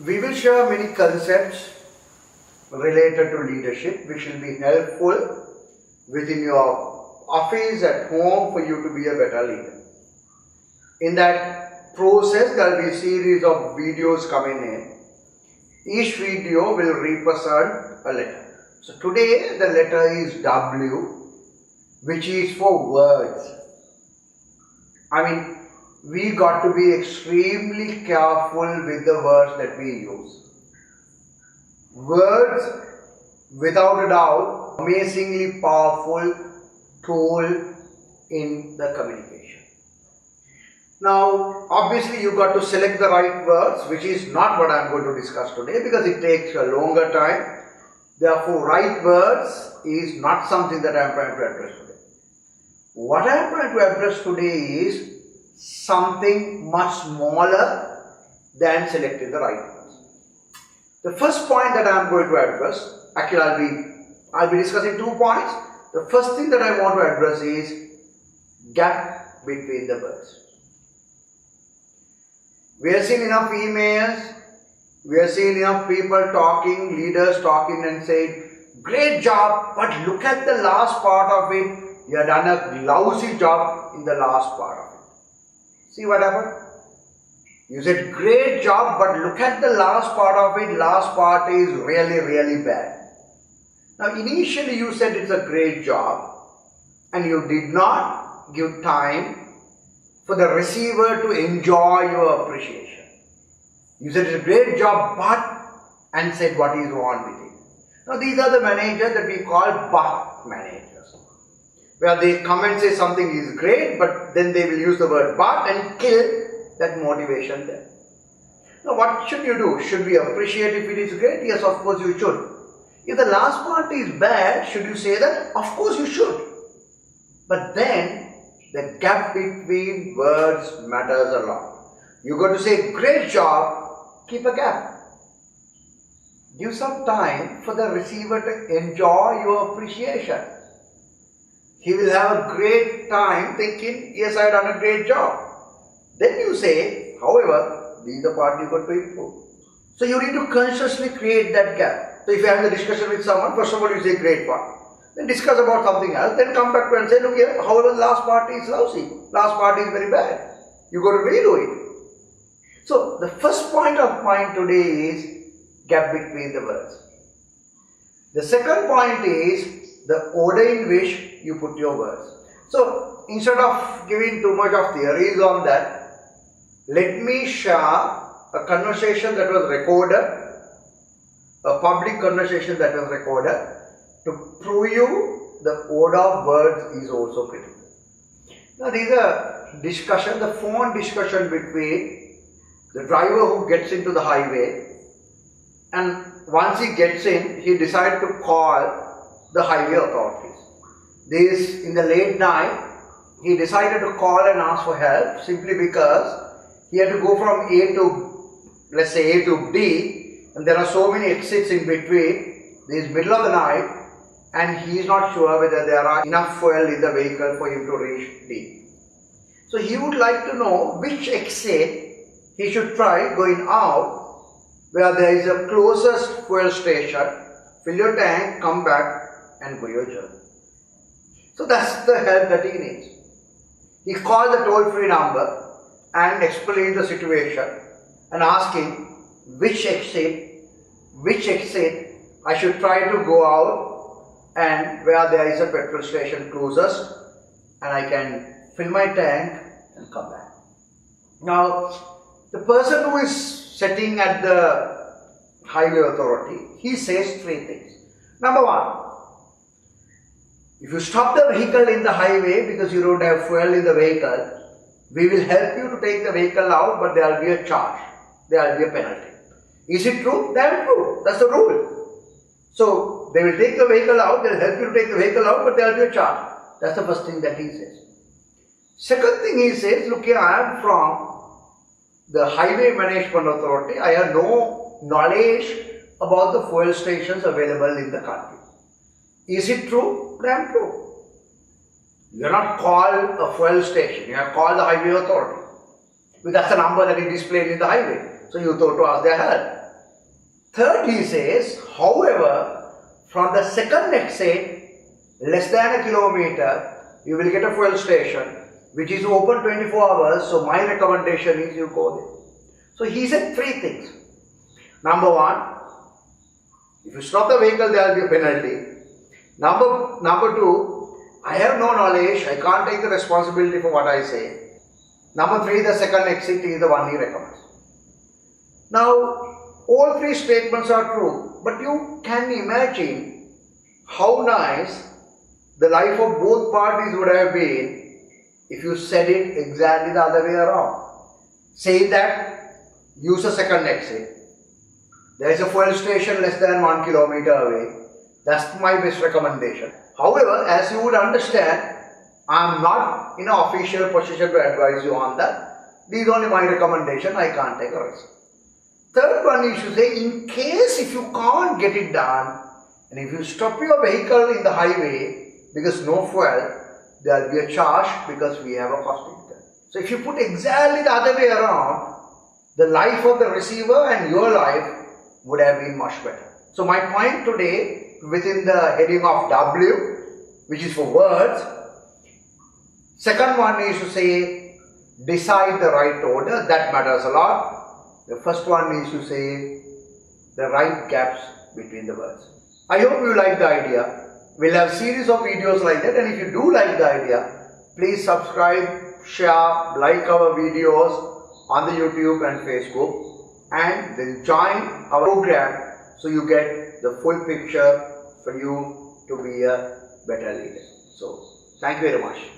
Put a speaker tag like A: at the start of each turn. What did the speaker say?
A: We will share many concepts related to leadership which will be helpful within your office, at home, for you to be a better leader. In that process, there will be a series of videos coming in. Each video will represent a letter. So today the letter is W, which is for words. We got to be extremely careful with the words that we use. Words, without a doubt, amazingly powerful tool in the communication. Now, obviously you got to select the right words, which is not what I am going to discuss today because it takes a longer time. Therefore, right words is not something that I am trying to address today. What I am trying to address today is something much smaller than selecting the right words. The first point that I am going to address, actually I'll be discussing 2 points. The first thing that I want to address is gap between the words. We have seen enough emails, we have seen enough people talking, leaders talking and saying, great job, but look at the last part of it. You have done a lousy job in the last part of it. See what happened? You said great job, but look at the last part of it. Last part is really, really bad. Now initially you said it's a great job and you did not give time for the receiver to enjoy your appreciation. You said it's a great job, but, and said what is wrong with it. Now these are the managers that we call but managers, where they come and say something is great, but then they will use the word but and kill that motivation there. Now what should you do? Should we appreciate if it is great? Yes, of course you should. If the last part is bad, should you say that? Of course you should. But then the gap between words matters a lot. You got to say great job, keep a gap. Give some time for the receiver to enjoy your appreciation. He will have a great time thinking, yes, I have done a great job. Then you say, however, this is the part you got to improve. So you need to consciously create that gap. So if you have a discussion with someone, first of all you say great part. Then discuss about something else. Then come back to and say, look here, however, the last part is lousy. Last part is very bad. You got to redo it. So the first point of mine today is gap between the words. The second point is the order in which you put your words. So instead of giving too much of theories on that, let me share a conversation that was recorded, a public conversation that was recorded, to prove you the order of words is also critical. Now there is a discussion, the phone discussion between the driver who gets into the highway, and once he gets in, he decided to call the highway authorities. This, in the late night, he decided to call and ask for help simply because he had to go from A to, let's say A to B, and there are so many exits in between. This is middle of the night and he is not sure whether there are enough fuel in the vehicle for him to reach D. So he would like to know which exit he should try going out, where there is a closest fuel station, fill your tank, come back and go your journey. So that's the help that he needs. He called the toll-free number and explained the situation and asking which exit I should try to go out and where there is a petrol station closest and I can fill my tank and come back. Now, the person who is sitting at the highway authority, he says 3 things. Number 1, if you stop the vehicle in the highway because you don't have fuel in the vehicle, we will help you to take the vehicle out, but there will be a charge. There will be a penalty. Is it true? That is true. That's the rule. So they will take the vehicle out, they will help you to take the vehicle out, but there will be a charge. That's the first thing that he says. Second thing he says, look here, I am from the Highway Management Authority. I have no knowledge about the fuel stations available in the country. Is it true? Damn true. You are not called a fuel station, you have called the highway authority. Because that's the number that is displayed in the highway. So you thought to ask their help. Third, he says, however, from the second exit, less than a kilometer, you will get a fuel station which is open 24 hours. So my recommendation is you go there. So he said 3 things. Number 1, if you stop the vehicle, there will be a penalty. Number 2, I have no knowledge, I can't take the responsibility for what I say. Number 3, the second exit is the one he recommends. Now, all 3 statements are true, but you can imagine how nice the life of both parties would have been if you said it exactly the other way around. Say that, use a second exit. There is a fuel station less than 1 kilometer away. That's my best recommendation. However, as you would understand, I am not in an official position to advise you on that. This is only my recommendation, I can't take a risk. Third one is to say, in case if you can't get it done, and if you stop your vehicle in the highway because no fuel, there will be a charge because we have a cost meter. So if you put exactly the other way around, the life of the receiver and your life would have been much better. So my point today, within the heading of W, which is for words, second one is to say, decide the right order. That matters a lot. The first one is to say the right gaps between the words. I hope you like the idea. We'll have series of videos like that, and if you do like the idea, please subscribe, share, like our videos on the YouTube and Facebook, and then join our program so you get the full picture for you to be a better leader. So, thank you very much.